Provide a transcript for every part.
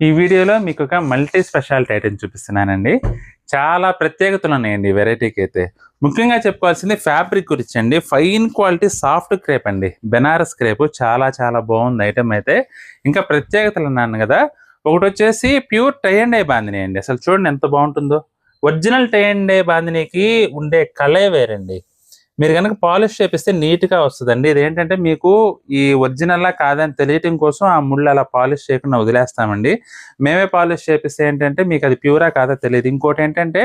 ఈ వీడియోలో మీకు ఒక మల్టీ స్పెషాలిటీ ఐటెం చూపిస్తున్నానండి. చాలా ప్రత్యేకతలు ఉన్నాయండి ఈ వెరైటీకి అయితే. ముఖ్యంగా చెప్పుకోవాల్సింది ఫ్యాబ్రిక్ గురించి అండి. ఫైన్ క్వాలిటీ సాఫ్ట్ క్రేప్ అండి. బెనారస్ క్రేప్ చాలా చాలా బాగుంది ఐటెం అయితే. ఇంకా ప్రత్యేకతలు అన్నాను కదా, ఒకటొచ్చేసి pure tie and dye bandhani అండి. అసలు చూడండి ఎంత బాగుంటుందో. ఒరిజినల్ టై అండ్ డై బాందినికి ఉండే కళే వేరండి. మీరు గనక పాలిష్ చేపిస్తే నీట్‌గా వస్తదండి. ఇదేంటంటే మీకు ఈ ఒరిజినలా కాదని తెలియటం కోసం ఆ ముళ్ళు అలా పాలిష్ చేయకుండా వదిలేస్తామండి. మేమే పాలిష్ చేపిస్తే ఏంటంటే మీకది ప్యూరా కాదా తెలీదు. ఇంకోటేంటంటే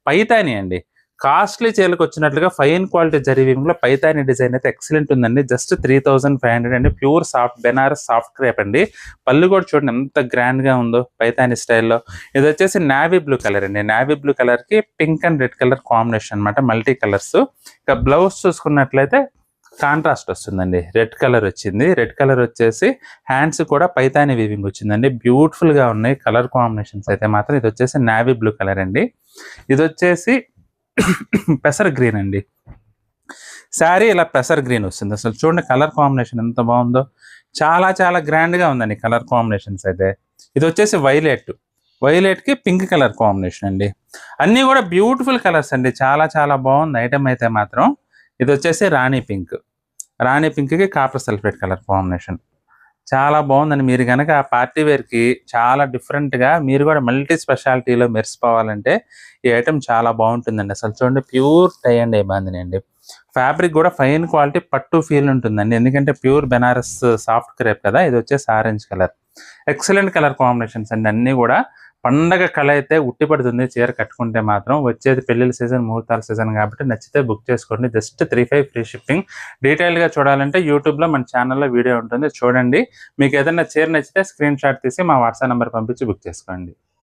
పైతాని అండి. కాస్ట్‌లీ చీరలకొచ్చినట్లుగా ఫైన్ క్వాలిటీ జరీ వీవింగ్‌లో పైతాని డిజైన్ అయితే ఎక్సలెంట్ ఉందండి. జస్ట్ 3500 అండి. Pure soft Banaras soft crepe అండి. పళ్ళు కూడా చూడండి ఎంత గ్రాండ్‌గా ఉందో పైతాని స్టైల్‌లో. ఇదొచ్చేసి నావీ బ్లూ కలర్ అండి. నావీ బ్లూ కలర్‌కి pink and red colour combination అన్నమాట. Multi colours. ఇక బ్లౌజ్ చూసుకున్నట్లయితే కాంట్రాస్ట్ వస్తుందండి. రెడ్ కలర్ వచ్చింది. రెడ్ కలర్ వచ్చేసి హ్యాండ్స్ కూడా పైతాని వీవింగ్ వచ్చిందండి. బ్యూటిఫుల్‌గా ఉన్నాయి కలర్ కాంబినేషన్స్ అయితే మాత్రం. ఇదొచ్చేసి నావీ బ్లూ కలర్ అండి. ఇదొచ్చేసి పెసర్ గ్రీన్ అండి. శారీ ఇలా పెసర్ గ్రీన్ వస్తుంది. అసలు చూడండి కలర్ కాంబినేషన్ ఎంత బాగుందో. చాలా చాలా గ్రాండ్‌గా ఉందండి కలర్ కాంబినేషన్స్ అయితే. ఇదొచ్చేసి వైలెట్. వైలెట్‌కి పింక్ కలర్ కాంబినేషన్ అండి. అన్నీ కూడా బ్యూటిఫుల్ కలర్స్ అండి. చాలా చాలా బాగుంది ఐటెం అయితే మాత్రం. ఇదొచ్చేసి రాణి పింక్. రాణి పింక్‌కి కాపర్ సల్ఫేట్ కలర్ కాంబినేషన్. చాలా బాగుందండి. మీరు గనక పార్టీ వేర్‌కి చాలా డిఫరెంట్‌గా మీరు కూడా మల్టీ స్పెషాలిటీలో మెరిసిపోవాలంటే ఈ ఐటెం చాలా బాగుంటుందండి. అసలు చూడండి pure tie and dye bandhani అండి. ఫ్యాబ్రిక్ కూడా ఫైన్ క్వాలిటీ పట్టు ఫీల్ ఉంటుందండి. ఎందుకంటే ప్యూర్ బెనారస్ సాఫ్ట్ క్రేప్ కదా! ఇదొచ్చేసి orange colour. Excellent colour combinations అండి అన్నీ కూడా. పండగ కళ అయితే ఉట్టిపడుతుంది చీర కట్టుకుంటే మాత్రం. వచ్చేది పెళ్ళిళ్ళ సీజన్, ముహూర్తాల సీజన్ కాబట్టి నచ్చితే బుక్ చేసుకోండి. Just 35 free shipping. డీటెయిల్‌గా చూడాలంటే యూట్యూబ్‌లో మన ఛానెల్‌లో వీడియో ఉంటుంది చూడండి. మీకు ఏదైనా చీర నచ్చితే స్క్రీన్ షాట్ తీసి మా వాట్సాప్ నంబర్ పంపించి బుక్ చేసుకోండి.